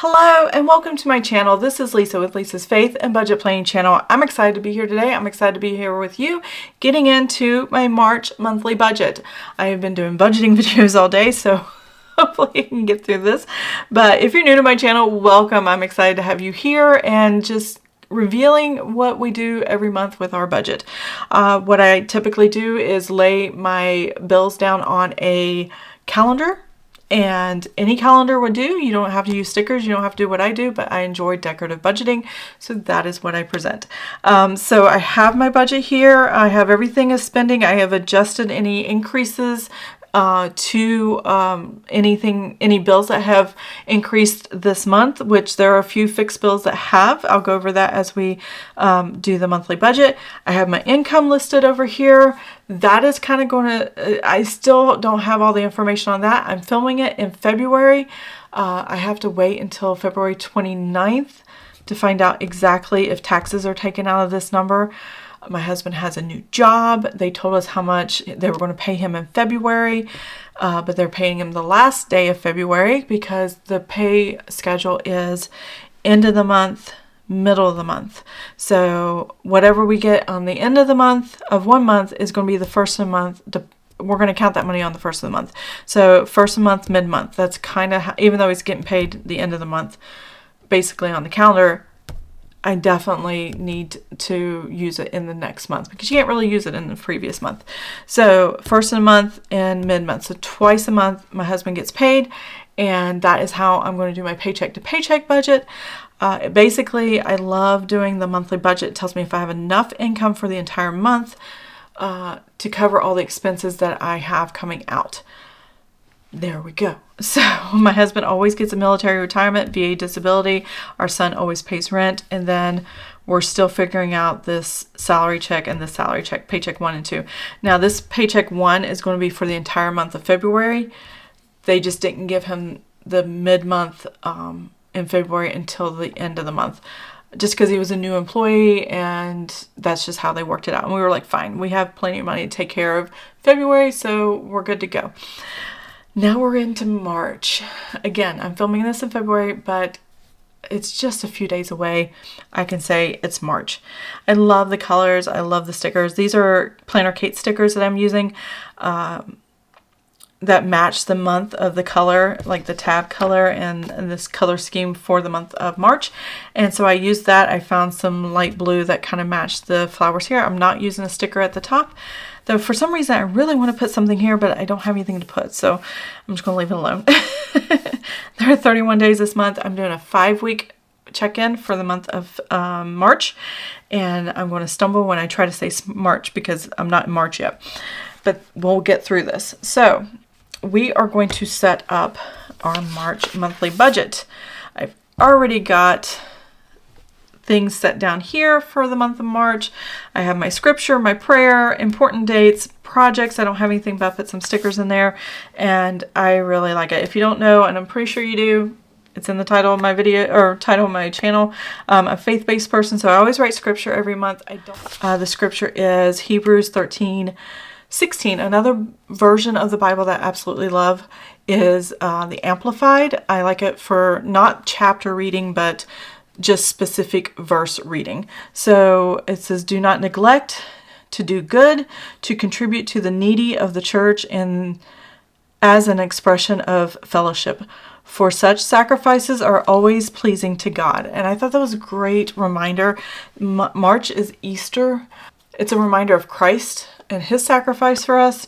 Hello and welcome to my channel. This is Lisa with Lisa's Faith and Budget Planning channel. I'm excited to be here today. I'm excited to be here with you getting into my March monthly budget. I have been doing budgeting videos all day, so hopefully I can get through this. But if you're new to my channel, welcome. I'm excited to have you here and just revealing what we do every month with our budget. What I typically do is lay my bills down on a calendar. And any calendar would do. You don't have to use stickers. You don't have to do what I do, but I enjoy decorative budgeting. So that is what I present. So I have my budget here. I have everything as spending. I have adjusted any increases to any bills that have increased this month, which there are a few fixed bills that have. I'll go over that as we do the monthly budget. I have my income listed over here. That is kind of going to, I still don't have all the information on that. I'm filming it in February. I have to wait until February 29th to find out exactly if taxes are taken out of this number. My husband has a new job. They told us how much they were going to pay him in February, but they're paying him the last day of February because the pay schedule is end of the month, middle of the month. So whatever we get on the end of the month of one month is going to be the first of the month. We're going to count that money on the first of the month. So first of the month, mid-month. That's kind of, even though he's getting paid the end of the month, basically on the calendar, I definitely need to use it in the next month because you can't really use it in the previous month. So first of the month and mid-month. So twice a month my husband gets paid, and that is how I'm going to do my paycheck to paycheck budget. Basically, I love doing the monthly budget. It tells me if I have enough income for the entire month to cover all the expenses that I have coming out. There we go. So my husband always gets a military retirement, VA disability. Our son always pays rent. And then we're still figuring out this salary check and this salary check, paycheck 1 and 2. Now this paycheck 1 is going to be for the entire month of February. They just didn't give him the mid-month in February until the end of the month, just because he was a new employee, and that's just how they worked it out. And we were like, fine, we have plenty of money to take care of February, so we're good to go. Now we're into March. Again, I'm filming this in February, but it's just a few days away. I can say it's March. I love the colors. I love the stickers. These are Planner Kate stickers that I'm using that match the month of the color, like the tab color and this color scheme for the month of March. And so I used that. I found some light blue that kind of matched the flowers here. I'm not using a sticker at the top, though for some reason I really want to put something here, but I don't have anything to put, so I'm just going to leave it alone. There are 31 days this month. I'm doing a 5-week check-in for the month of March, and I'm going to stumble when I try to say March because I'm not in March yet, but we'll get through this. So we are going to set up our March monthly budget. I've already got things set down here for the month of March. I have my scripture, my prayer, important dates, projects. I don't have anything, but I put some stickers in there, and I really like it. If you don't know, and I'm pretty sure you do, it's in the title of my video or title of my channel. I'm a faith-based person, so I always write scripture every month. The scripture is Hebrews 13:16. Another version of the Bible that I absolutely love is the Amplified. I like it for not chapter reading, but just specific verse reading. So it says, do not neglect to do good, to contribute to the needy of the church, and as an expression of fellowship. For such sacrifices are always pleasing to God. And I thought that was a great reminder. March is Easter. It's a reminder of Christ and his sacrifice for us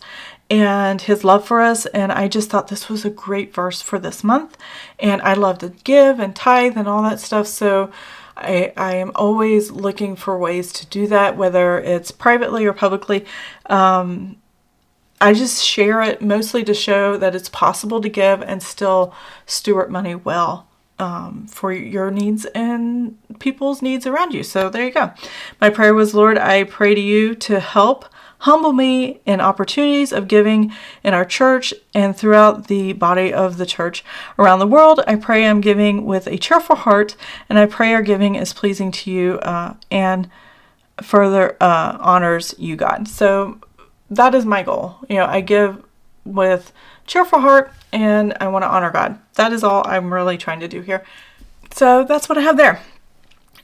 and his love for us. And I just thought this was a great verse for this month. And I love to give and tithe and all that stuff. So I am always looking for ways to do that, whether it's privately or publicly. I just share it mostly to show that it's possible to give and still steward money well for your needs and people's needs around you. So there you go. My prayer was, Lord, I pray to you to help humble me in opportunities of giving in our church and throughout the body of the church around the world. I pray I'm giving with a cheerful heart, and I pray our giving is pleasing to you and further honors you, God. So that is my goal. You know, I give with cheerful heart and I want to honor God. That is all I'm really trying to do here. So that's what I have there.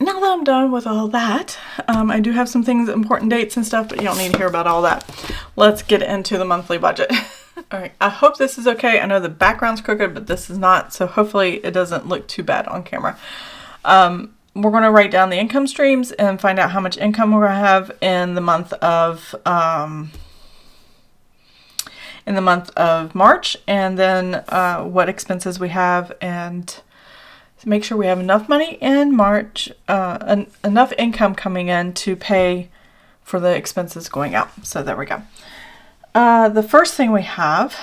Now that I'm done with all that, I do have some things, important dates and stuff, but you don't need to hear about all that. Let's get into the monthly budget. All right, I hope this is okay. I know the background's crooked, but this is not, so hopefully it doesn't look too bad on camera. We're going to write down the income streams and find out how much income we're going to have in the month of March, and then what expenses we have, and make sure we have enough money in March, enough income coming in to pay for the expenses going out. So there we go. The first thing we have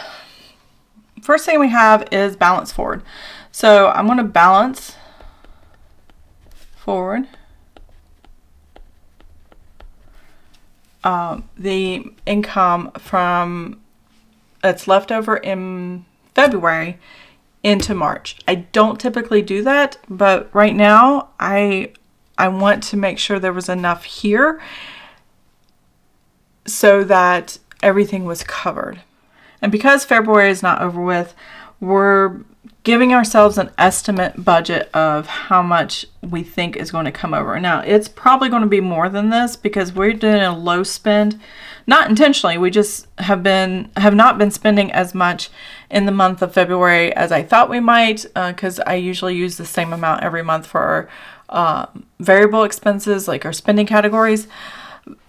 is balance forward. So I'm going to balance forward the income from that's left over in February into March. I don't typically do that, but right now I want to make sure there was enough here so that everything was covered. And because February is not over with, we're giving ourselves an estimate budget of how much we think is going to come over. Now, it's probably going to be more than this because we're doing a low spend. Not intentionally, we just have not been spending as much in the month of February as I thought we might, because I usually use the same amount every month for our variable expenses, like our spending categories.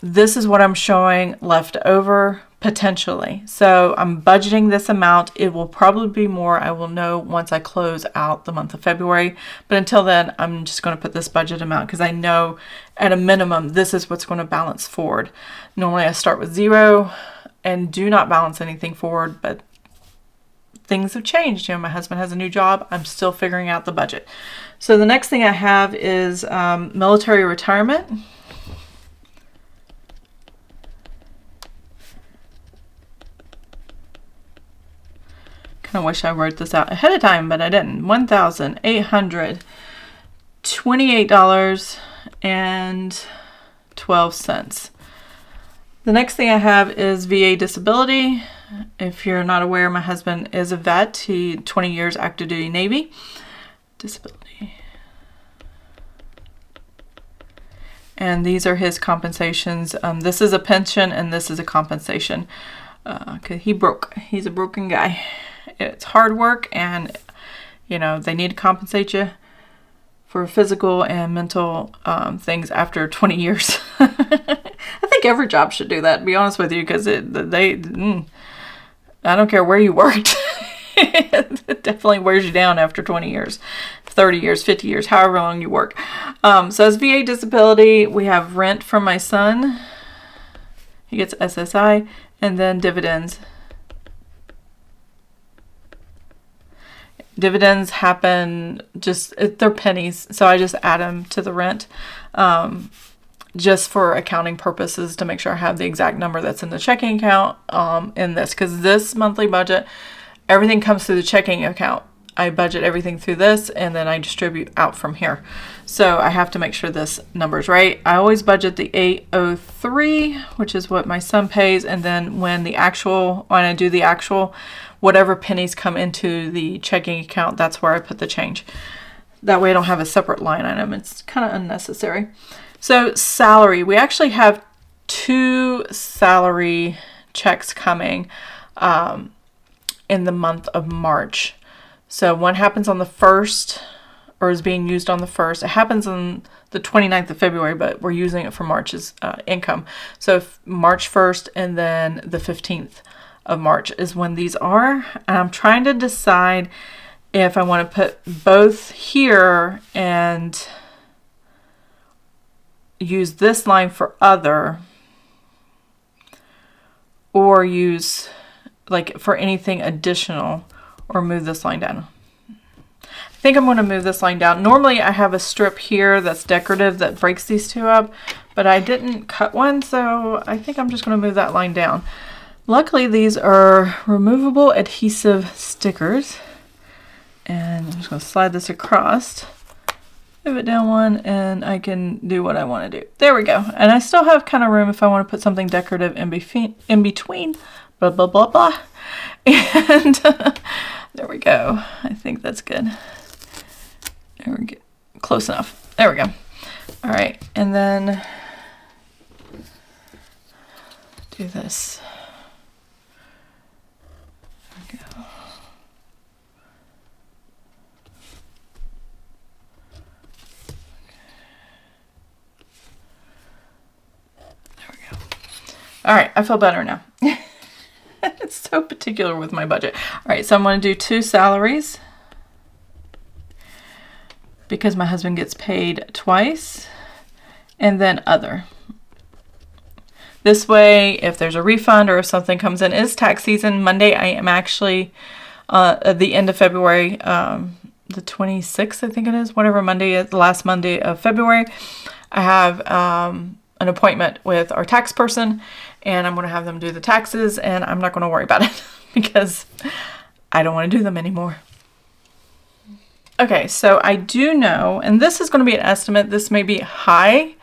This is what I'm showing left over potentially. So I'm budgeting this amount. It will probably be more. I will know once I close out the month of February. But until then, I'm just going to put this budget amount because I know at a minimum, this is what's going to balance forward. Normally I start with 0 and do not balance anything forward, but things have changed. You know, my husband has a new job. I'm still figuring out the budget. So the next thing I have is military retirement. Kind of wish I wrote this out ahead of time, but I didn't. $1,828.12. The next thing I have is VA disability. If you're not aware, my husband is a vet. He 20 years active duty Navy. Disability. And these are his compensations. This is a pension and this is a compensation. Cause he's a broken guy. It's hard work, and you know they need to compensate you for physical and mental things after 20 years. I think every job should do that, to be honest with you, because I don't care where you worked. It definitely wears you down after 20 years, 30 years, 50 years, however long you work. So as VA disability, we have rent from my son. He gets SSI, and then dividends. Dividends happen they're pennies, so I just add them to the rent just for accounting purposes to make sure I have the exact number that's in the checking account in this, because this monthly budget, everything comes through the checking account. I budget everything through this and then I distribute out from here. So I have to make sure this number's right. I always budget the 803, which is what my son pays, and then when I do the actual, whatever pennies come into the checking account, that's where I put the change. That way I don't have a separate line item. It's kind of unnecessary. So salary, we actually have 2 salary checks coming in the month of March. So one happens on the 1st, or is being used on the 1st. It happens on the 29th of February, but we're using it for March's income. So March 1st and then the 15th of March is when these are. And I'm trying to decide if I want to put both here and use this line for other, or use like for anything additional, or move this line down. I think I'm going to move this line down. Normally I have a strip here that's decorative that breaks these two up, but I didn't cut one, so I think I'm just going to move that line down. Luckily, these are removable adhesive stickers. And I'm just going to slide this across, move it down one, and I can do what I want to do. There we go. And I still have kind of room if I want to put something decorative in between, blah, blah, blah, blah. And there we go. I think that's good. There we go. Close enough. There we go. All right, and then do this. There we go. There we go. All right, I feel better now. It's so particular with my budget. All right, so I'm going to do 2 salaries because my husband gets paid twice, and then other. This way, if there's a refund or if something comes in, it's tax season. Monday, I am actually at the end of February, the 26th, I think it is, whatever Monday is, the last Monday of February. I have an appointment with our tax person, and I'm going to have them do the taxes, and I'm not going to worry about it because I don't want to do them anymore. Okay, so I do know, and this is going to be an estimate. This may be high.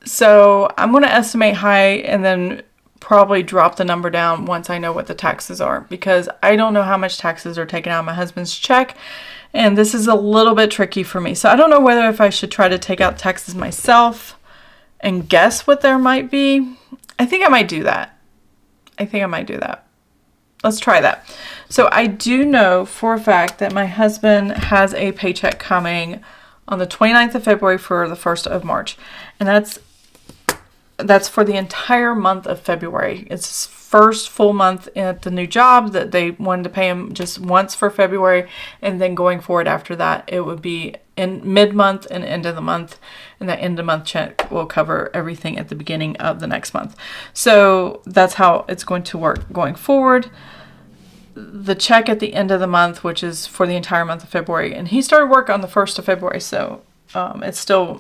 So I'm going to estimate high and then probably drop the number down once I know what the taxes are, because I don't know how much taxes are taken out of my husband's check. And this is a little bit tricky for me. So I don't know whether if I should try to take out taxes myself and guess what there might be. I think I might do that. Let's try that. So I do know for a fact that my husband has a paycheck coming on the 29th of February for the 1st of March. And that's for the entire month of February. It's his first full month at the new job that they wanted to pay him just once for February. And then going forward after that, it would be in mid-month and end of the month. And that end of month check will cover everything at the beginning of the next month. So that's how it's going to work going forward. The check at the end of the month, which is for the entire month of February. And he started work on the 1st of February. So it's still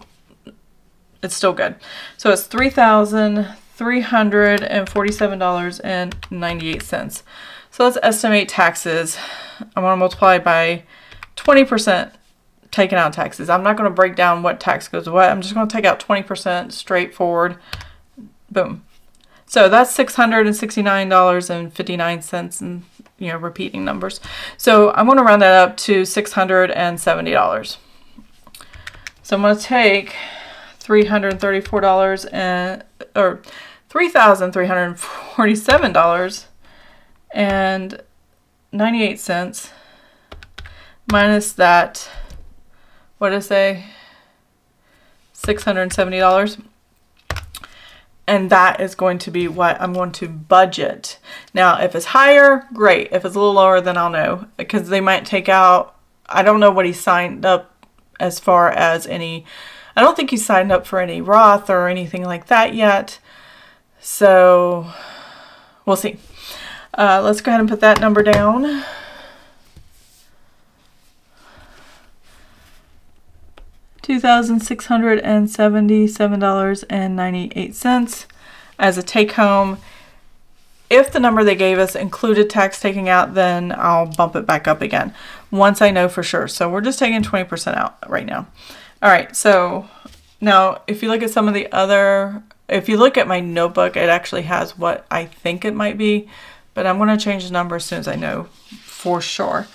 good. So it's $3,347.98. So let's estimate taxes. I want to multiply by 20% taken out taxes. I'm not going to break down what tax goes to what. I'm just going to take out 20% straightforward. Boom. So that's $669.59, and repeating numbers. So I'm going to round that up to $670. So I'm going to take $347.98 minus that, what did I say, $670. And that is going to be what I'm going to budget. Now, if it's higher, great. If it's a little lower, then I'll know, because they might take out, I don't know what he signed up as far as any, I don't think he signed up for any Roth or anything like that yet. So we'll see. Let's go ahead and put that number down. $2,677.98 as a take home. If the number they gave us included tax taking out, then I'll bump it back up again once I know for sure. So we're just taking 20% out right now. All right, so now if you look at some of the other, if you look at my notebook, it actually has what I think it might be, but I'm going to change the number as soon as I know for sure.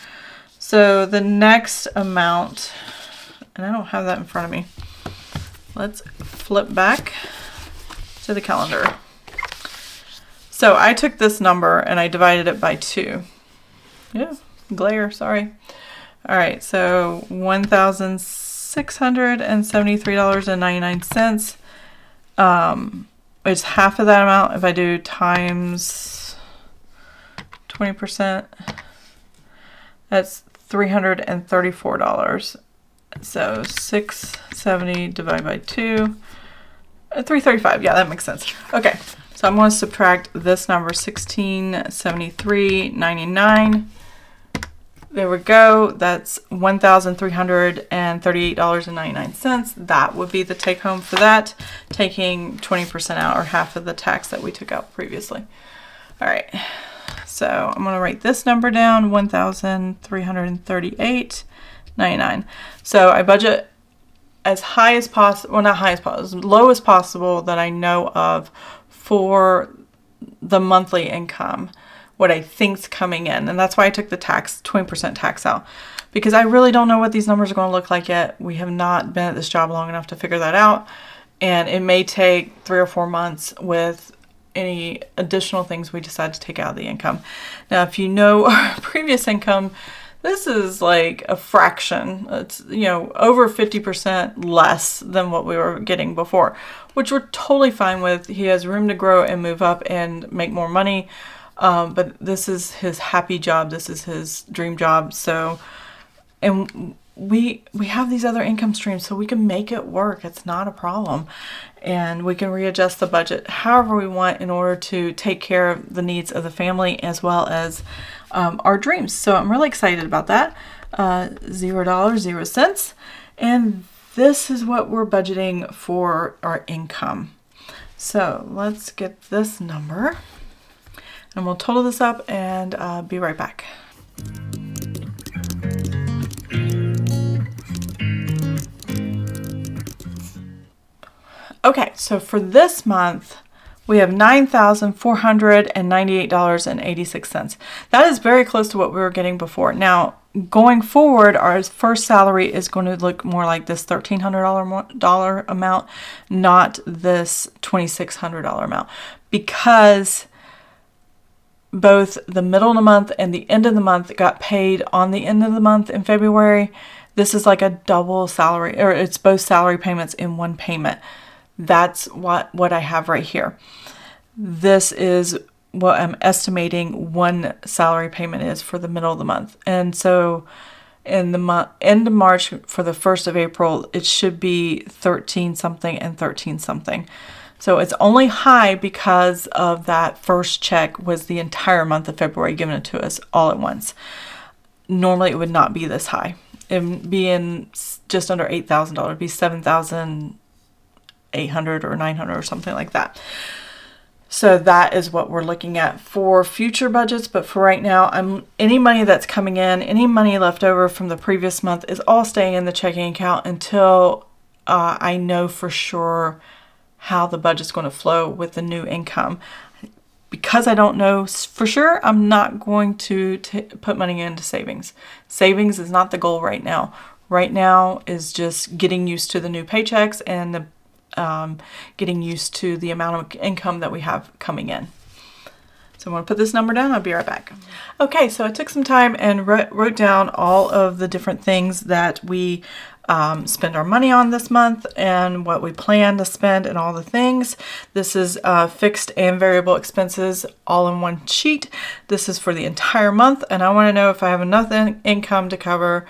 So the next amount, and I don't have that in front of me. Let's flip back to the calendar. So I took this number and I divided it by 2. Yeah, glare, sorry. All right, so $1,673.99. It's half of that amount. If I do times 20%, that's $334. So 670 divided by 2, 335. Yeah, that makes sense. Okay, so I'm going to subtract this number, 1673.99. There we go. That's $1,338.99. That would be the take home for that, taking 20% out, or half of the tax that we took out previously. All right. So I'm going to write this number down, $1,338.99. So I budget as high as possible, well, not high as possible, as low as possible that I know of for the monthly income, what I think's coming in. And that's why I took the 20% tax out, because I really don't know what these numbers are going to look like yet. We have not been at this job long enough to figure that out. And it may take 3 or 4 months with any additional things we decide to take out of the income. Now, if you know our previous income, this is like a fraction. It's, over 50% less than what we were getting before, which we're totally fine with. He has room to grow and move up and make more money. But this is his happy job. This is his dream job. So, and we have these other income streams, so we can make it work. It's not a problem. And we can readjust the budget however we want in order to take care of the needs of the family as well as our dreams. So I'm really excited about that. $0, 0 cents. And this is what we're budgeting for our income. So let's get this number and we'll total this up and be right back. Okay, so for this month, we have $9,498.86. That is very close to what we were getting before. Now, going forward, our first salary is going to look more like this $1,300 amount, not this $2,600 amount, because both the middle of the month and the end of the month got paid on the end of the month in February. This is like a double salary, or it's both salary payments in one payment. That's what I have right here. This is what I'm estimating one salary payment is for the middle of the month. And so in the end of March for the 1st of April, it should be 13 something and 13 something. So it's only high because of that first check was the entire month of February given it to us all at once. Normally it would not be this high. It would be in just under $8,000. It would be $7,800 or $900 or something like that. So that is what we're looking at for future budgets. But for right now, any money that's coming in, any money left over from the previous month is all staying in the checking account until I know for sure how the budget's going to flow with the new income. Because I don't know for sure, I'm not going to put money into savings. Savings is not the goal right now. Right now is just getting used to the new paychecks and getting used to the amount of income that we have coming in. So I'm going to put this number down. I'll be right back. Okay, so I took some time and wrote down all of the different things that we spend our money on this month and what we plan to spend and all the things. This is fixed and variable expenses all in one sheet. This is for the entire month, and I want to know if I have enough income to cover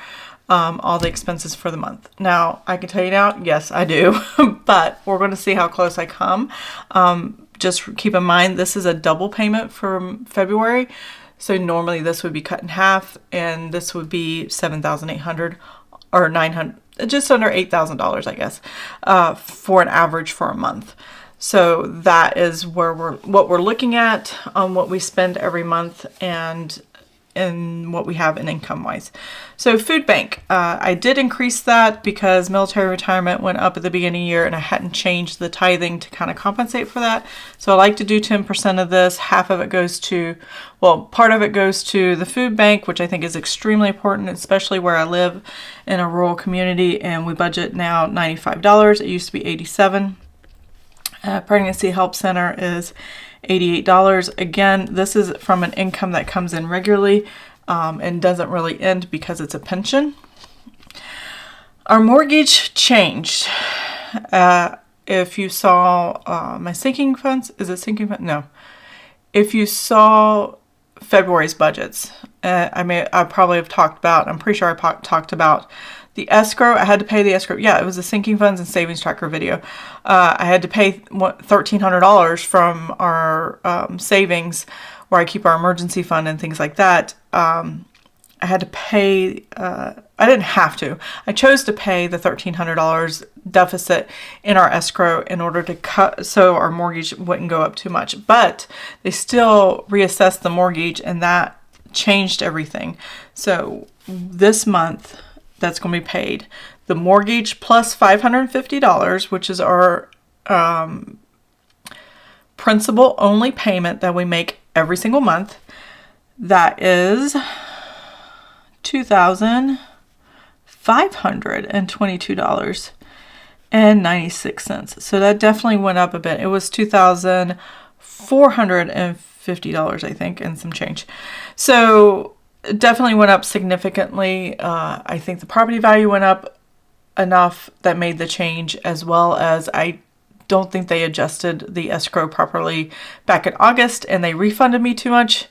all the expenses for the month. Now, I can tell you now, yes, I do, but we're going to see how close I come. Just keep in mind, this is a double payment from February. So normally this would be cut in half, and this would be $7,800 or $900, just under $8,000, I guess, for an average for a month. So that is what we're looking at on what we spend every month and what we have in income wise. So food bank, I did increase that because military retirement went up at the beginning of the year and I hadn't changed the tithing to kind of compensate for that. So I like to do 10% of this. Half of it goes to, part of it goes to the food bank, which I think is extremely important, especially where I live in a rural community and we budget now $95. It used to be $87. Pregnancy Help Center is $88. Again, this is from an income that comes in regularly and doesn't really end because it's a pension. Our mortgage changed. If you saw my sinking funds, is it sinking fund? No. If you saw February's budgets, I probably have talked about, I'm pretty sure I talked about the escrow. I had to pay the escrow. Yeah, it was a sinking funds and savings tracker video. I had to pay $1,300 from our savings where I keep our emergency fund and things like that. I had to pay, I didn't have to. I chose to pay the $1,300 deficit in our escrow in order to cut so our mortgage wouldn't go up too much. But they still reassessed the mortgage and that changed everything. So this month, that's going to be paid. The mortgage plus $550, which is our principal only payment that we make every single month. that is $2,522.96. So that definitely went up a bit. It was $2,450, I think, and some change. So it definitely went up significantly. I think the property value went up enough that made the change, as well as I don't think they adjusted the escrow properly back in August and they refunded me too much.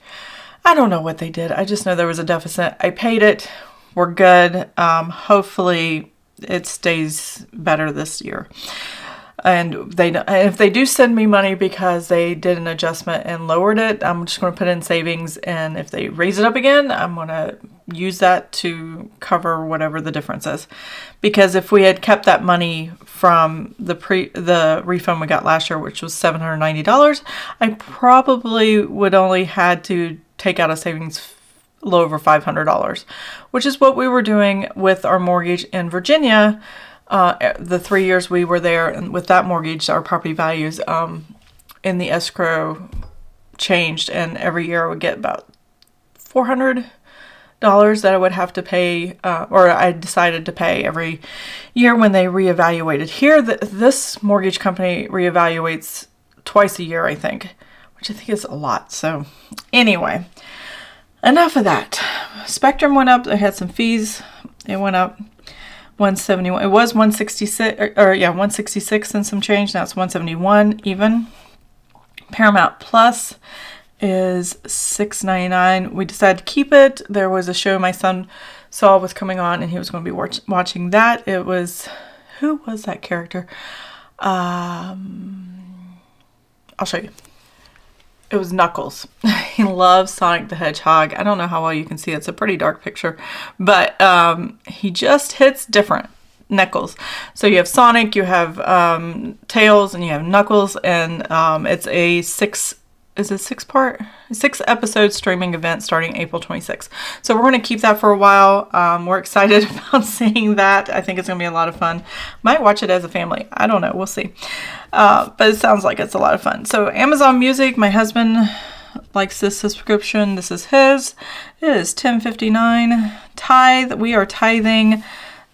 I don't know what they did. I just know there was a deficit. I paid it. We're good. Hopefully it stays better this year. And if they do send me money because they did an adjustment and lowered it, I'm just going to put in savings. And if they raise it up again, I'm going to use that to cover whatever the difference is. Because if we had kept that money from the refund we got last year, which was $790, I probably would only had to take out a savings a little over $500, which is what we were doing with our mortgage in Virginia. The 3 years we were there, and with that mortgage, our property values in the escrow changed, and every year I would get about $400 that I would have to pay, or I decided to pay every year when they reevaluated. Here, this mortgage company reevaluates twice a year, I think, which I think is a lot. So anyway, enough of that. Spectrum went up. I had some fees. It went up. 171. It was 166, or 166 and some change. Now it's 171 even. Paramount Plus is $6.99. We decided to keep it. There was a show my son saw was coming on, and he was going to be watching that. It was, who was that character? I'll show you. It was Knuckles. He loves Sonic the Hedgehog. I don't know how well you can see it. It's a pretty dark picture. But he just hits different. Knuckles. So you have Sonic, you have Tails, and you have Knuckles. And it's a six episode streaming event starting April 26th. So we're going to keep that for a while. We're excited about seeing that. I think it's going to be a lot of fun. Might watch it as a family. I don't know. We'll see. But it sounds like it's a lot of fun. So Amazon Music, my husband likes this subscription. This is his. It is $10.59. Tithe. We are tithing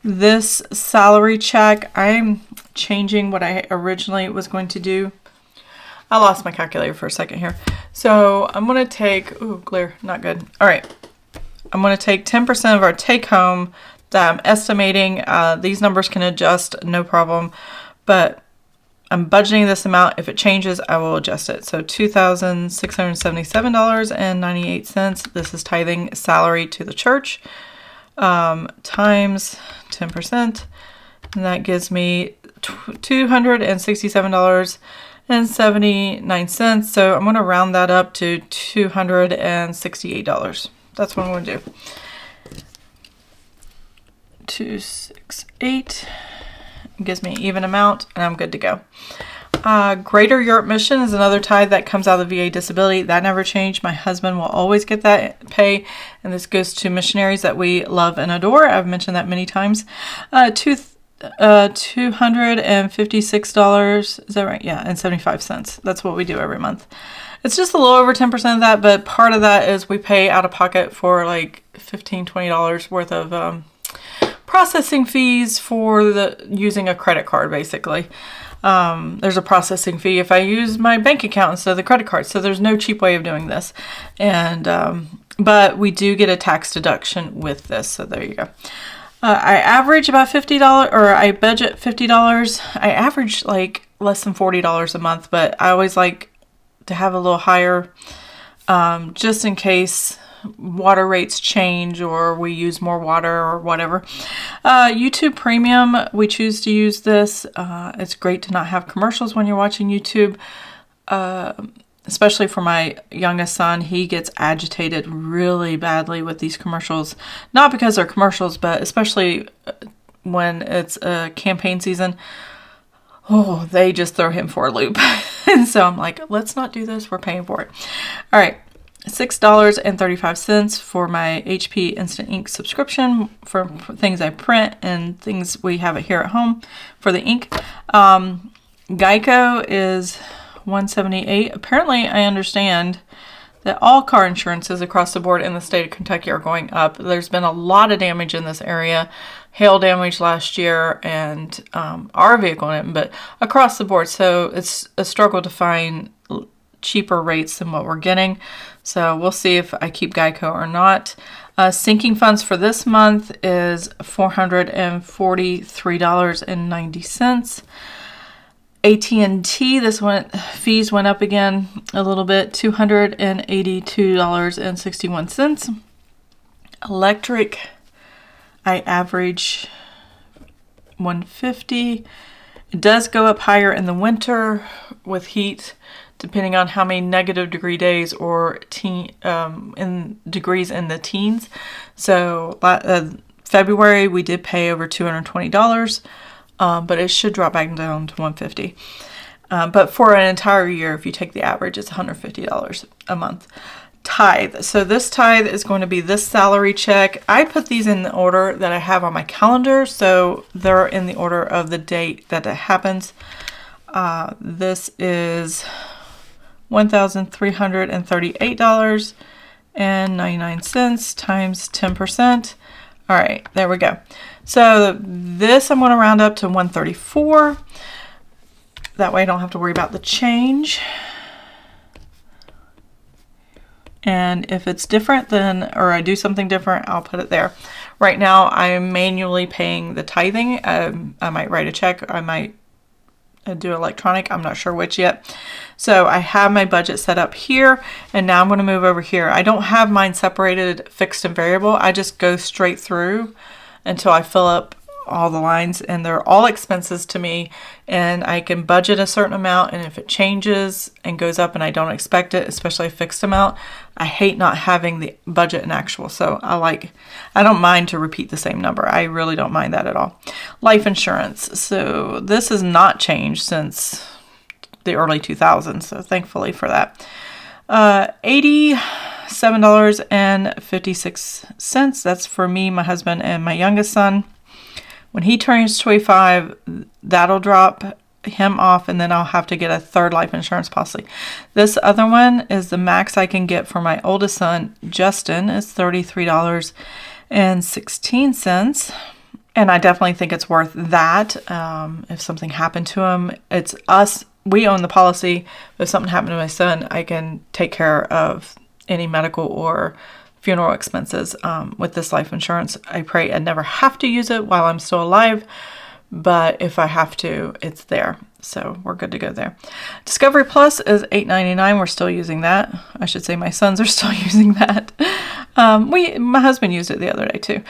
this salary check. I'm changing what I originally was going to do. I lost my calculator for a second here. So I'm going to take, glare, not good. All right. I'm going to take 10% of our take home that I'm estimating. These numbers can adjust, no problem. But I'm budgeting this amount. If it changes, I will adjust it. So $2,677.98. This is tithing salary to the church times 10%. And that gives me $267.79. So I'm going to round that up to $268. That's what I'm going to do. 268 gives me an even amount, and I'm good to go. Greater Europe Mission is another tithe that comes out of the VA disability. That never changed. My husband will always get that pay, and this goes to missionaries that we love and adore. I've mentioned that many times. $256, is that right? Yeah, and 75 cents. That's what we do every month. It's just a little over 10% of that, but part of that is we pay out of pocket for like $15, $20 worth of processing fees for using a credit card, basically. There's a processing fee if I use my bank account instead of the credit card. So there's no cheap way of doing this. And but we do get a tax deduction with this. So there you go. I average about $50, or I budget $50. I average like less than $40 a month, but I always like to have a little higher, just in case water rates change or we use more water or whatever. YouTube Premium, we choose to use this. It's great to not have commercials when you're watching YouTube. Especially for my youngest son, he gets agitated really badly with these commercials. Not because they're commercials, but especially when it's a campaign season. Oh, they just throw him for a loop. And so I'm like, let's not do this. We're paying for it. All right. $6.35 for my HP Instant Ink subscription for things I print and things we have it here at home for the ink. Geico is $178. Apparently, I understand that all car insurances across the board in the state of Kentucky are going up. There's been a lot of damage in this area, hail damage last year, and our vehicle in it, but across the board. So it's a struggle to find cheaper rates than what we're getting. So we'll see if I keep Geico or not. Sinking funds for this month is $443.90. AT&T, fees went up again a little bit, $282.61. Electric, I average $150. It does go up higher in the winter with heat, depending on how many negative degree days or in degrees in the teens. So February we did pay over $220, but it should drop back down to $150. But for an entire year, if you take the average, it's $150 a month. Tithe. So this tithe is going to be this salary check. I put these in the order that I have on my calendar, so they're in the order of the date that it happens. This is $1,338.99 times 10%. All right, there we go. So this I'm going to round up to $134. That way I don't have to worry about the change. And if it's different or I do something different, I'll put it there. Right now I'm manually paying the tithing. I might write a check. I might do electronic. I'm not sure which yet. So I have my budget set up here, and now I'm going to move over here. I don't have mine separated fixed and variable. I just go straight through until I fill up all the lines, and they're all expenses to me, and I can budget a certain amount, and if it changes and goes up and I don't expect it, especially a fixed amount, I hate not having the budget and actual. So I don't mind to repeat the same number. I really don't mind that at all. Life insurance. So this has not changed since the early 2000s, so thankfully for that. $87.56. That's for me, my husband, and my youngest son. When he turns 25, that'll drop him off, and then I'll have to get a third life insurance policy. This other one is the max I can get for my oldest son, Justin, is $33.16. And I definitely think it's worth that. If something happened to him, it's us. We own the policy. If something happened to my son, I can take care of any medical or funeral expenses with this life insurance. I pray I never have to use it while I'm still alive, but if I have to, it's there. So we're good to go there. Discovery Plus is $8.99. We're still using that. I should say my sons are still using that. My husband used it the other day too.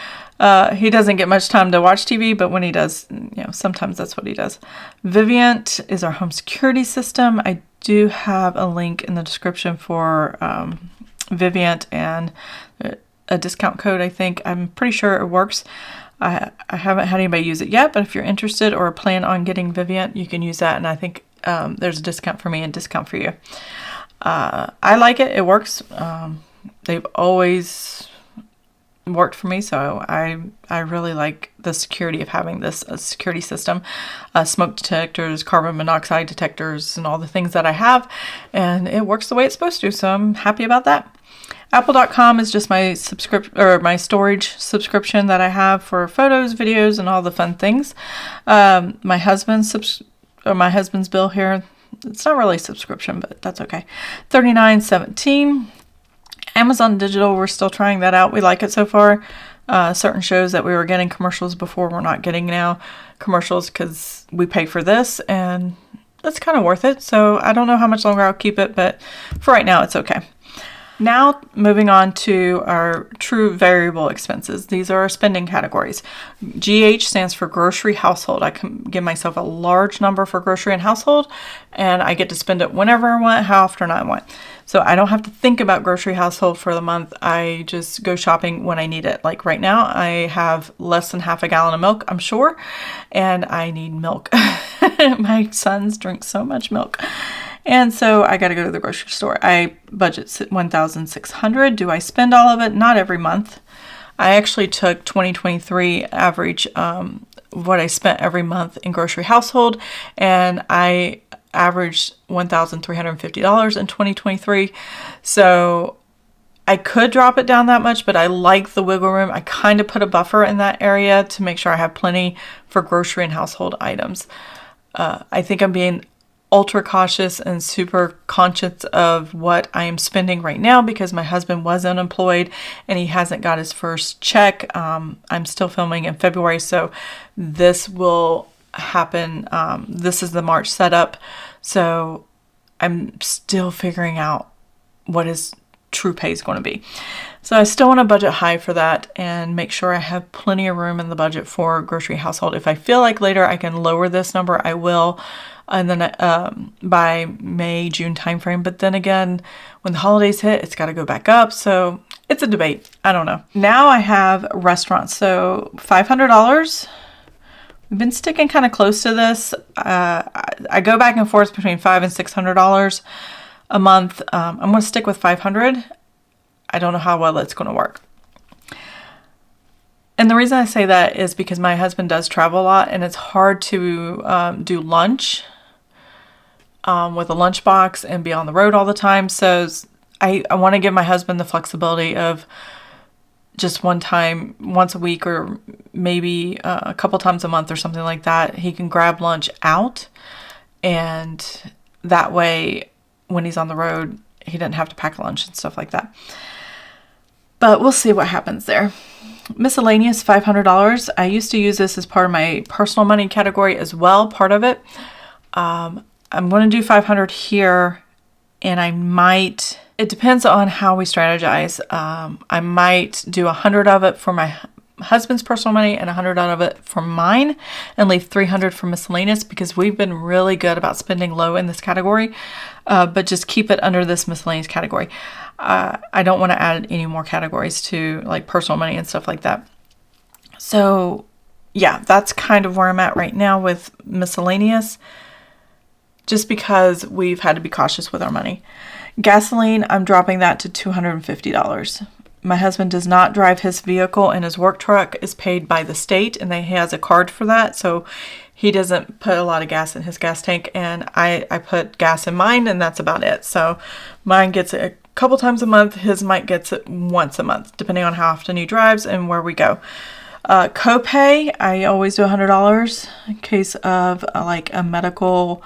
He doesn't get much time to watch TV, but when he does, sometimes that's what he does. Vivint is our home security system. I do have a link in the description for Vivint and a discount code, I think. I'm pretty sure it works. I haven't had anybody use it yet, but if you're interested or plan on getting Vivint, you can use that, and I think there's a discount for me and discount for you. I like it. It works. They've always worked for me, so I really like the security of having this security system. Smoke detectors, carbon monoxide detectors, and all the things that I have, and it works the way it's supposed to, so I'm happy about that. Apple.com is just my my storage subscription that I have for photos, videos, and all the fun things. My husband's bill here, it's not really a subscription, but that's okay. $39.17. Amazon Digital, we're still trying that out. We like it so far. Certain shows that we were getting commercials before, we're not getting now commercials because we pay for this, and that's kind of worth it. So I don't know how much longer I'll keep it, but for right now, it's okay. Now, moving on to our true variable expenses. These are our spending categories. GH stands for grocery household. I can give myself a large number for grocery and household, and I get to spend it whenever I want, how often I want. So I don't have to think about grocery household for the month. I just go shopping when I need it. Like right now, I have less than half a gallon of milk, I'm sure, and I need milk. My sons drink so much milk. And so I got to go to the grocery store. I budget $1,600. Do I spend all of it? Not every month. I actually took 2023 average what I spent every month in grocery household, and I averaged $1,350 in 2023. So I could drop it down that much, but I like the wiggle room. I kind of put a buffer in that area to make sure I have plenty for grocery and household items. I think I'm being ultra cautious and super conscious of what I am spending right now because my husband was unemployed and he hasn't got his first check. I'm still filming in February, so this will happen. This is the March setup, so I'm still figuring out what his true pay is going to be. So I still want to budget high for that and make sure I have plenty of room in the budget for grocery household. If I feel like later I can lower this number, I will. And then by May, June timeframe. But then again, when the holidays hit, it's got to go back up. So it's a debate. I don't know. Now I have restaurants. So $500. We've been sticking kind of close to this. I go back and forth between $500 and $600 a month. I'm going to stick with $500. I don't know how well it's going to work. And the reason I say that is because my husband does travel a lot and it's hard to do lunch with a lunchbox and be on the road all the time. So I want to give my husband the flexibility of just one time, once a week, or maybe a couple times a month or something like that. He can grab lunch out, and that way when he's on the road, he doesn't have to pack lunch and stuff like that. But we'll see what happens there. Miscellaneous, $500. I used to use this as part of my personal money category as well, part of it. I'm going to do $500 here, and I might, it depends on how we strategize. I might do $100 of it for my husband's personal money and $100 of it for mine, and leave $300 for miscellaneous, because we've been really good about spending low in this category, but just keep it under this miscellaneous category. I don't want to add any more categories to like personal money and stuff like that. So yeah, that's kind of where I'm at right now with miscellaneous, just because we've had to be cautious with our money. Gasoline, I'm dropping that to $250. My husband does not drive his vehicle, and his work truck is paid by the state, and he has a card for that. So he doesn't put a lot of gas in his gas tank, and I put gas in mine, and that's about it. So mine gets it a couple times a month. His might gets it once a month, depending on how often he drives and where we go. Copay, I always do $100 in case of like a medical